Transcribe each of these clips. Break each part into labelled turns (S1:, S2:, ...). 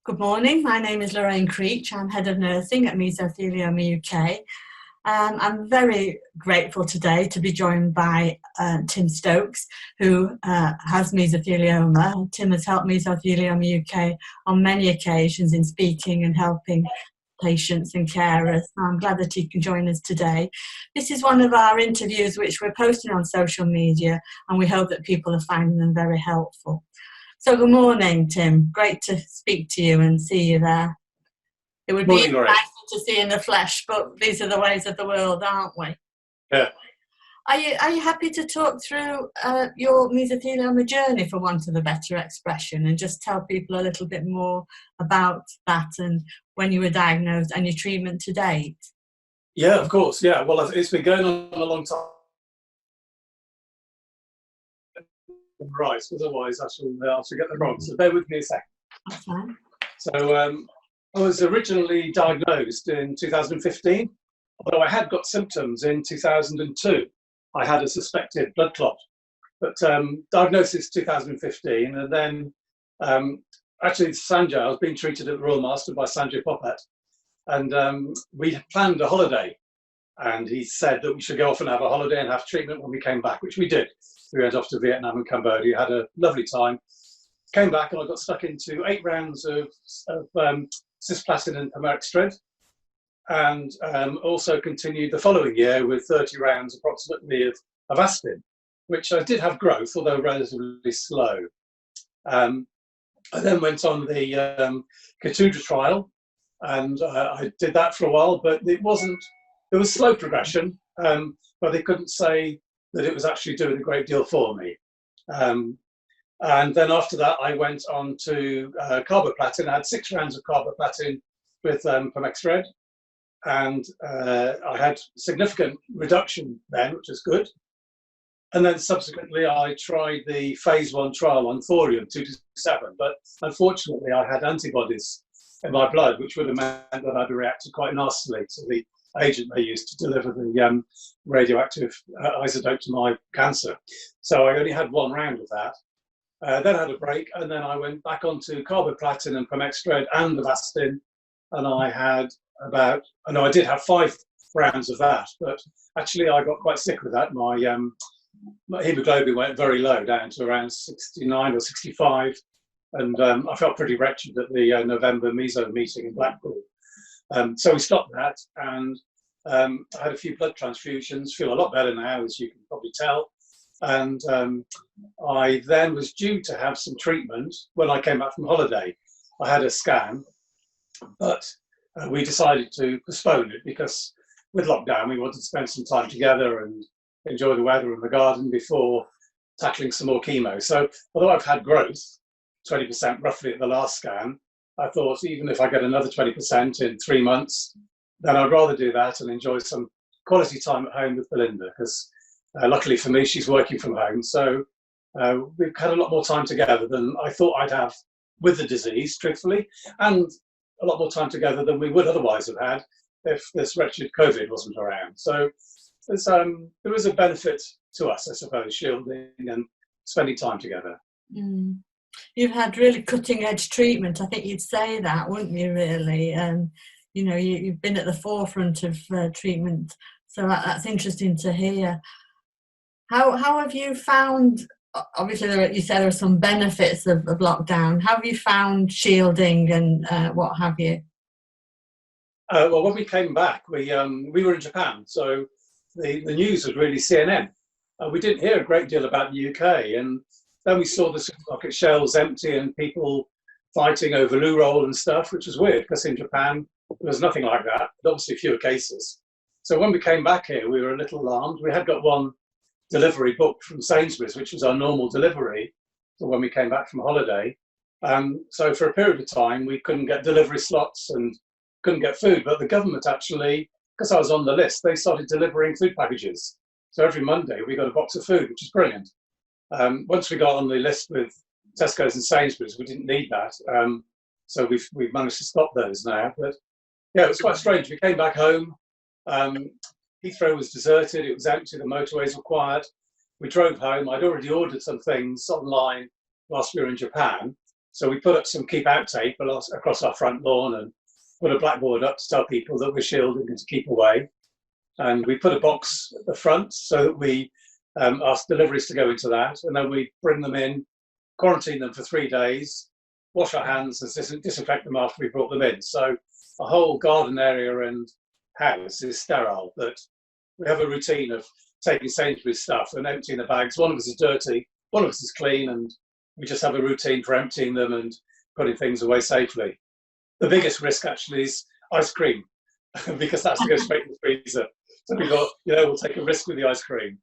S1: Good morning. My name is Lorraine Creech. I'm Head of Nursing at Mesothelioma UK. I'm very grateful today to be joined by Tim Stokes, who has mesothelioma. Tim has helped Mesothelioma UK on many occasions in speaking and helping patients and carers. I'm glad that he can join us today. This is one of our interviews which we're posting on social media, and we hope that people are finding them very helpful. So good morning, Tim. Great to speak to you and see you there. It would be nicer to see in the flesh, but these are the ways of the world, aren't we?
S2: Yeah.
S1: Are you happy to talk through your mesothelioma journey, for want of a better expression, and just tell people a little bit more about that and when you were diagnosed and your treatment to date?
S2: Yeah, of course. Yeah. Well, it's been going on a long time. Right. Otherwise, I'll get that wrong. So bear with me a second.
S1: Okay.
S2: So I was originally diagnosed in 2015, although I had got symptoms in 2002. I had a suspected blood clot, but diagnosis 2015, and then actually Sanjay, I was being treated at the Royal Master by Sanjay Popat, and we had planned a holiday, and he said that we should go off and have a holiday and have treatment when we came back, which we did. We went off to Vietnam and Cambodia, had a lovely time, came back, and I got stuck into 8 rounds of cisplatin and pemetrexed, and also continued the following year with 30 rounds approximately of Avastin, which I did have growth, although relatively slow. I then went on the Keytruda trial, and I did that for a while, but it was slow progression, but they couldn't say that it was actually doing a great deal for me. And then after that, I went on to carboplatin. I had 6 rounds of carboplatin with pemetrexed, and I had significant reduction then, which is good. And then subsequently, I tried the phase 1 trial on thorium-227, but unfortunately, I had antibodies in my blood, which would have meant that I'd reacted quite nastily to the agent they used to deliver the radioactive isotope to my cancer. So I only had 1 round of that. Then I had a break, and then I went back onto carboplatin and pemetrexed and Avastin, and I did have 5 rounds of that, but actually I got quite sick with that. My hemoglobin went very low, down to around 69 or 65, and I felt pretty wretched at the November meso meeting in Blackpool. So we stopped that, and I had a few blood transfusions, feel a lot better now, as you can probably tell. And I then was due to have some treatment when I came back from holiday. I had a scan, but we decided to postpone it because with lockdown, we wanted to spend some time together and enjoy the weather and the garden before tackling some more chemo. So although I've had growth, 20% roughly at the last scan, I thought even if I get another 20% in 3 months, then I'd rather do that and enjoy some quality time at home with Belinda, because luckily for me, she's working from home. So we've had a lot more time together than I thought I'd have with the disease, truthfully, and a lot more time together than we would otherwise have had if this wretched COVID wasn't around. So there was a benefit to us, I suppose, shielding and spending time together.
S1: Mm. You've had really cutting-edge treatment. I think you'd say that, wouldn't you, really? You've been at the forefront of treatment, so that's interesting to hear. How have you found, obviously you said there are some benefits of lockdown, how have you found shielding and what have you?
S2: Well, when we came back, we were in Japan, so the news was really CNN. We didn't hear a great deal about the UK, and then we saw the supermarket shelves empty and people fighting over loo roll and stuff, which was weird because in Japan there was nothing like that, but obviously fewer cases. So when we came back here, we were a little alarmed. We had got 1 delivery booked from Sainsbury's, which was our normal delivery for when we came back from holiday. So for a period of time, we couldn't get delivery slots and couldn't get food, but the government actually, because I was on the list, they started delivering food packages. So every Monday we got a box of food, which is brilliant. Once we got on the list with Tesco's and Sainsbury's, we didn't need that. So we've managed to stop those now. But yeah, it was quite strange. We came back home. Heathrow was deserted. It was empty. The motorways were quiet. We drove home. I'd already ordered some things online whilst we were in Japan. So we put up some keep out tape across our front lawn and put a blackboard up to tell people that we're shielding and to keep away. And we put a box at the front so that we ask deliveries to go into that, and then we bring them in, quarantine them for 3 days, wash our hands and disinfect them after we brought them in. So the whole garden area and house is sterile, but we have a routine of taking Sainsbury's stuff and emptying the bags. One of us is dirty, one of us is clean, and we just have a routine for emptying them and putting things away safely. The biggest risk actually is ice cream, because that's to go straight in the freezer. So we thought, we'll take a risk with the ice cream.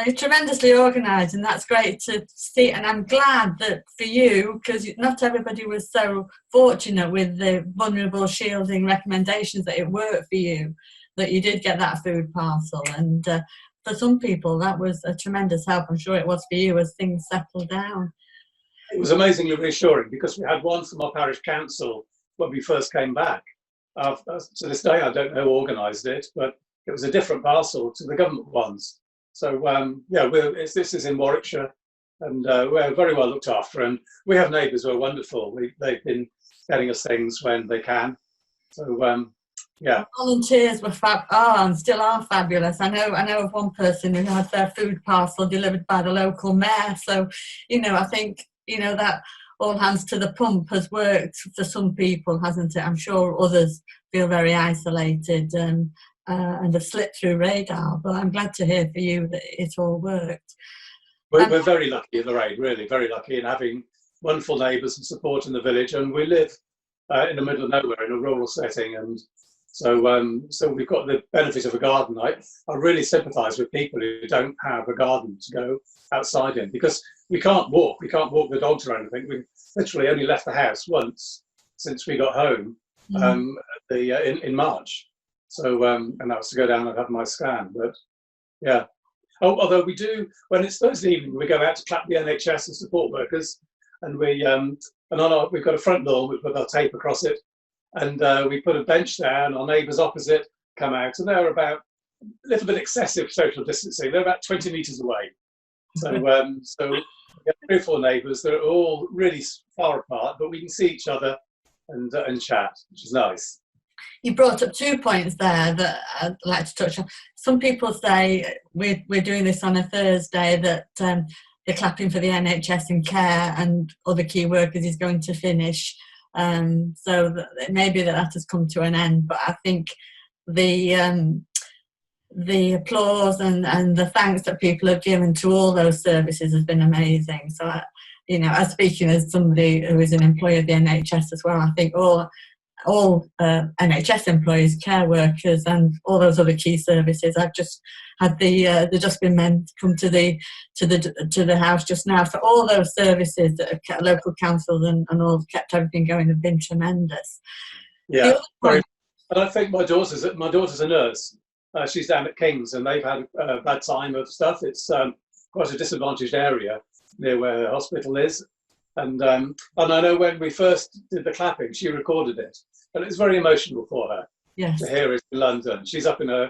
S1: You're tremendously organised, and that's great to see. And I'm glad that for you, because not everybody was so fortunate with the vulnerable shielding recommendations, that it worked for you, that you did get that food parcel. And for some people, that was a tremendous help. I'm sure it was for you as things settled down.
S2: It was amazingly reassuring, because we had one from our parish council when we first came back. To this day, I don't know who organised it, but it was a different parcel to the government ones. So this is in Warwickshire, and we're very well looked after, and we have neighbours who are wonderful. They've been getting us things when they can. So volunteers were
S1: and still are fabulous. I know of one person who had their food parcel delivered by the local mayor. So I think that all hands to the pump has worked for some people, hasn't it? I'm sure others feel very isolated and have slipped through radar, but I'm glad to hear for you that it all worked.
S2: We're very lucky in Lorraine, really very lucky in having wonderful neighbours and support in the village, and we live in the middle of nowhere in a rural setting, and so we've got the benefit of a garden. I really sympathise with people who don't have a garden to go outside in, because we can't walk the dogs or anything. We've literally only left the house once since we got home in March. So, and that was to go down and have my scan. But yeah. Although we do, when it's Thursday evening, we go out to clap the NHS and support workers, and we've got a front lawn, we put our tape across it, and we put a bench there, and our neighbours opposite come out, and they're about a little bit excessive social distancing. They're about 20 metres away. So, we have 3 or 4 neighbours that are all really far apart, but we can see each other and chat, which is nice.
S1: You brought up 2 points there that I'd like to touch on. Some people say we're doing this on a Thursday, that the clapping for the NHS and care and other key workers is going to finish. So maybe that has come to an end. But I think the applause and the thanks that people have given to all those services has been amazing. So, as speaking as somebody who is an employee of the NHS as well, I think all NHS employees, care workers, and all those other key services. I've just had the dustbin men come to the house just now. For all those services that have kept local councils and all kept everything going have been tremendous.
S2: Yeah, and I think my daughter's a nurse. She's down at King's, and they've had a bad time of stuff. It's quite a disadvantaged area near where the hospital is. And I know when we first did the clapping, she recorded it, and it was very emotional for her to hear it in London. She's up in a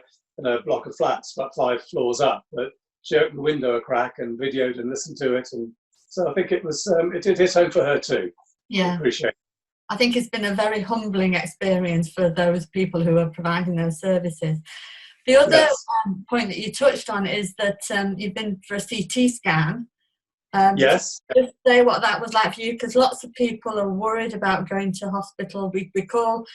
S2: block of flats, about 5 floors up, but she opened the window a crack and videoed and listened to it, and so I think it was it did hit home for her too.
S1: Yeah,
S2: I appreciate it.
S1: I think it's been a very humbling experience for those people who are providing those services. The other point that you touched on is that you've been for a CT scan.
S2: Yes.
S1: Just say what that was like for you, because lots of people are worried about going to hospital. We call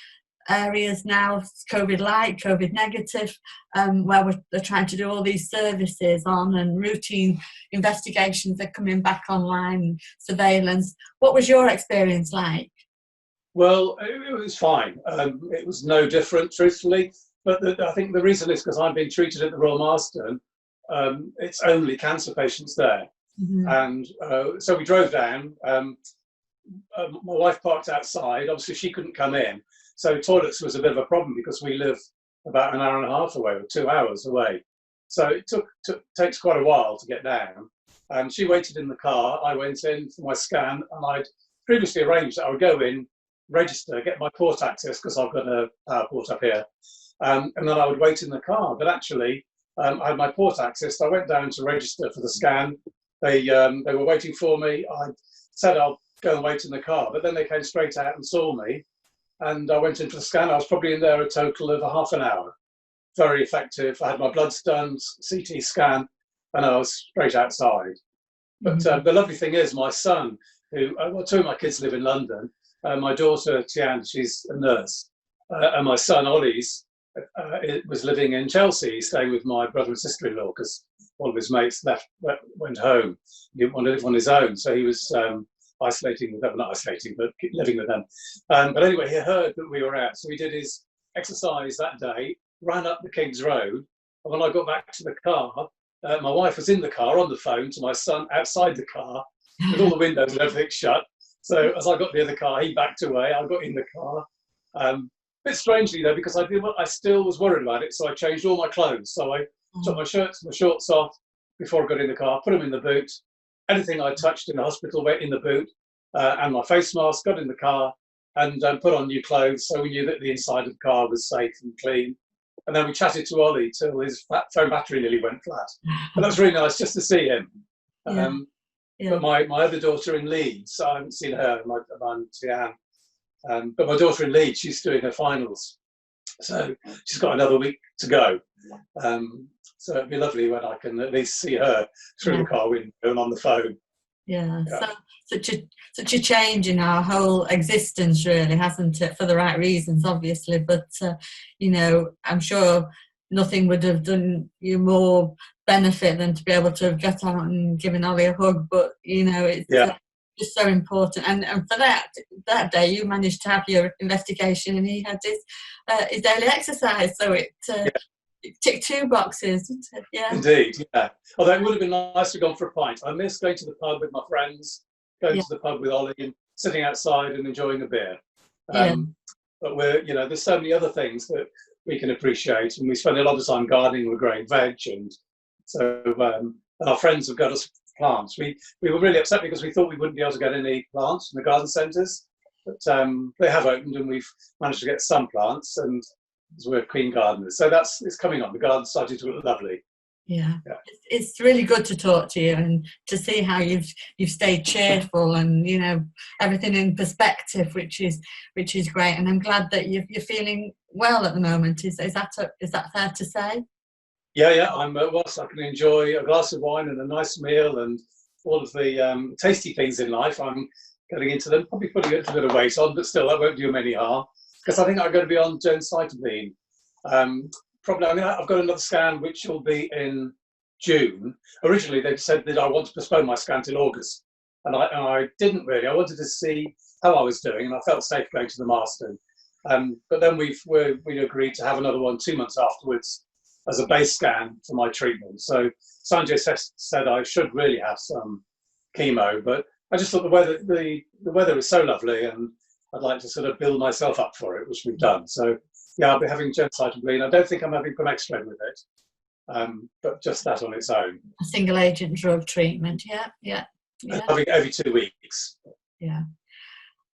S1: areas now COVID light, COVID negative, where they're trying to do all these services on, and routine investigations are coming back online, surveillance. What was your experience like?
S2: Well, it was fine. It was no different, truthfully. But I think the reason is because I'm being treated at the Royal Marsden. It's only cancer patients there. Mm-hmm. And so we drove down. My wife parked outside. Obviously, she couldn't come in. So toilets was a bit of a problem, because we live about an hour and a half away, or 2 hours away. So it takes quite a while to get down. And she waited in the car. I went in for my scan, and I'd previously arranged that I would go in, register, get my port access, because I've got a power port up here. And then I would wait in the car. But actually, I had my port access. So I went down to register for the scan. They were waiting for me. I said I'll go and wait in the car. But then they came straight out and saw me, and I went into the scan. I was probably in there a total of a half an hour. Very effective. I had my bloods done, CT scan, and I was straight outside. But the lovely thing is, my son, who, well, two of my kids live in London. My daughter, Tian, she's a nurse. And my son, Ollie's, was living in Chelsea, staying with my brother and sister-in-law, because one of his mates went home. He didn't want to live on his own, so he was isolating with them, not isolating, but living with them. But anyway, he heard that we were out, so he did his exercise that day, ran up the King's Road, and when I got back to the car, my wife was in the car on the phone to my son outside the car, with all the windows and everything shut. So as I got near the car, he backed away. I got in the car. A bit strangely though, because I still was worried about it, so I changed all my clothes. So I took my shirts, my shorts off before I got in the car, put them in the boot. Anything I touched in the hospital went in the boot, and my face mask, got in the car, and put on new clothes, so we knew that the inside of the car was safe and clean. And then we chatted to Ollie till his phone battery nearly went flat. But that was really nice just to see him. But my other daughter in Leeds, I haven't seen her, my Tian. But my daughter in Leeds, she's doing her finals. So she's got another week to go. So it'd be lovely when I can at least see her through the car window and on the phone.
S1: So such a change in our whole existence, really, hasn't it? For the right reasons, obviously, but you know, I'm sure nothing would have done you more benefit than to be able to have got out and given Ollie a hug. But you know, it's just so important. And for that day, you managed to have your investigation, and he had his daily exercise. So it ticked two boxes, didn't it? Yeah.
S2: Indeed, yeah. Although it would have been nice to have gone for a pint. I miss going to the pub with my friends, going to the pub with Ollie, and sitting outside and enjoying a beer. But there's so many other things that we can appreciate, and we spend a lot of time gardening with growing veg, and so and our friends have got us plants. We were really upset because we thought we wouldn't be able to get any plants in the garden centres, but they have opened, and we've managed to get some plants, and we're keen gardeners. So it's coming on. The garden's starting to look lovely.
S1: Yeah. It's really good to talk to you and to see how you've stayed cheerful and, you know, everything in perspective, which is great. And I'm glad that you're feeling well at the moment. Is that fair to say? Yeah.
S2: I'm whilst I can enjoy a glass of wine and a nice meal and all of the tasty things in life, I'm getting into them. Probably putting a little bit of weight on, but still that won't do them any harm, because I think I'm going to be on gemcitabine. Probably, I've got another scan which will be in June. Originally, they'd said that I want to postpone my scan till August, and I didn't really. I wanted to see how I was doing, and I felt safe going to the Marston. But then we agreed to have another one 2 months afterwards as a base scan for my treatment. So Sanjay said I should really have some chemo, but I just thought the weather is so lovely, and I'd like to sort of build myself up for it, which we've done. So yeah, I'll be having gemcitabine. I don't think I'm having permextrin with it, but just that on its own.
S1: A single agent drug treatment, yeah.
S2: Having every 2 weeks.
S1: Yeah.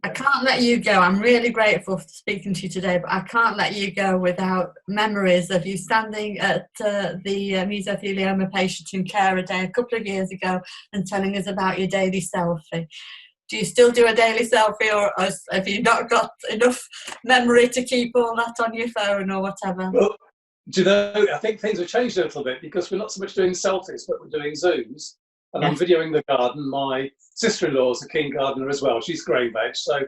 S1: I can't let you go. I'm really grateful for speaking to you today, but I can't let you go without memories of you standing at the mesothelioma patient in care a day a couple of years ago and telling us about your daily selfie. Do you still do a daily selfie, or have you not got enough memory to keep all that on your phone or whatever?
S2: Well, do you know, I think things have changed a little bit, because we're not so much doing selfies, but we're doing Zooms. And I'm videoing the garden. My sister-in-law is a keen gardener as well. She's growing veg. So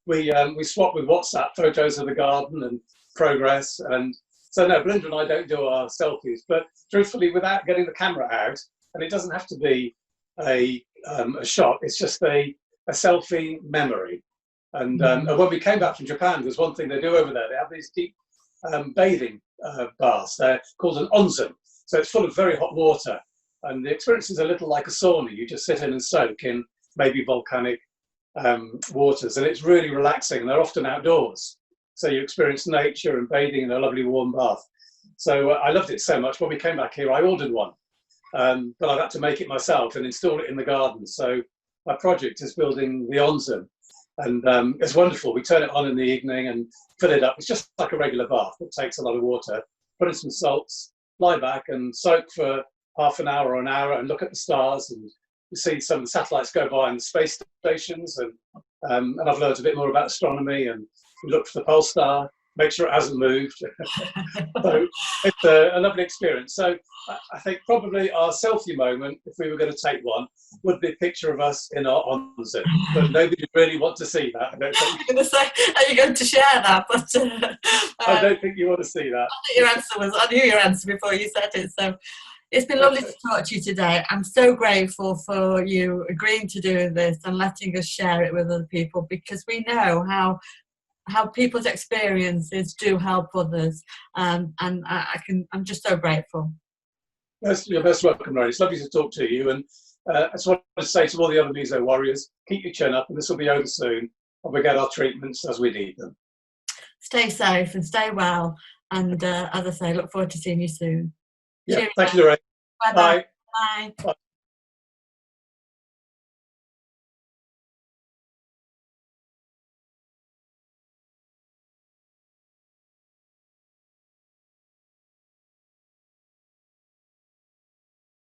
S2: we swap with WhatsApp photos of the garden and progress. And so no, Belinda and I don't do our selfies, but truthfully, without getting the camera out, and it doesn't have to be a shot, it's just a selfie memory. And when we came back from Japan, there's one thing they do over there. They have these deep bathing baths. They're called an onsen. So it's full of very hot water. And the experience is a little like a sauna. You just sit in and soak in maybe volcanic waters. And it's really relaxing. And they're often outdoors. So you experience nature and bathing in a lovely warm bath. So I loved it so much. When we came back here, I ordered one. But I've had to make it myself and install it in the garden. So my project is building the onsen. And it's wonderful. We turn it on in the evening and fill it up. It's just like a regular bath. It takes a lot of water. Put in some salts, lie back and soak for half an hour or an hour and look at the stars and we see some satellites go by in the space stations, and I've learned a bit more about astronomy, and we look for the pole star, make sure it hasn't moved. So it's a lovely experience. So I think probably our selfie moment, if we were going to take one, would be a picture of us in our onsen. But nobody really want to see that. I don't think.
S1: I'm going to say, are you going to share that? But
S2: I don't think you want to see that.
S1: I knew your answer before you said it. So it's been lovely to talk to you today. I'm so grateful for you agreeing to do this and letting us share it with other people, because we know how people's experiences do help others, and I'm just so grateful.
S2: You're most welcome, Lorraine. It's lovely to talk to you, and I just want to say to all the other meso warriors, keep your chin up, and this will be over soon, and we get our treatments as we need them.
S1: Stay safe and stay well, and as I say, look forward to seeing you soon.
S2: Yeah,
S1: Cheers.
S2: thank you, Lorraine.
S1: Bye-bye.
S2: Bye.
S1: Bye.